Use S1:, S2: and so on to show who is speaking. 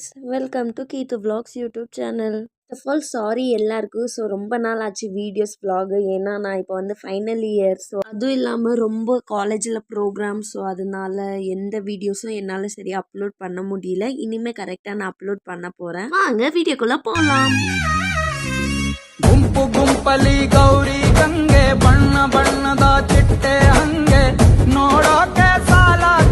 S1: Guys, welcome to Keethu vlogs YouTube channel. First of all sorry எல்லாருக்கும். So ரொம்ப நாள் ஆச்சு வீடியோஸ் vlog. ஏன்னா நான் இப்போ வந்து ஃபைனல் இயர். ஸோ அதுவும் இல்லாமல் ரொம்ப காலேஜில் ப்ரோக்ராம். ஸோ அதனால எந்த வீடியோஸும் என்னால் சரியாக அப்லோட் பண்ண முடியல. இனிமேல் கரெக்டாக நான் அப்லோட் பண்ண போகிறேன். வாங்க வீடியோக்குள்ளே போகலாம்.
S2: ಗುಂಪು ಗುಂಪಲಿ ಗೌರಿ ಗಂಗೆ ಬಣ್ಣ ಬಣ್ಣದ ಚಿಟ್ಟೆ ಹಂಗೆ ನೋಡೋಕೆ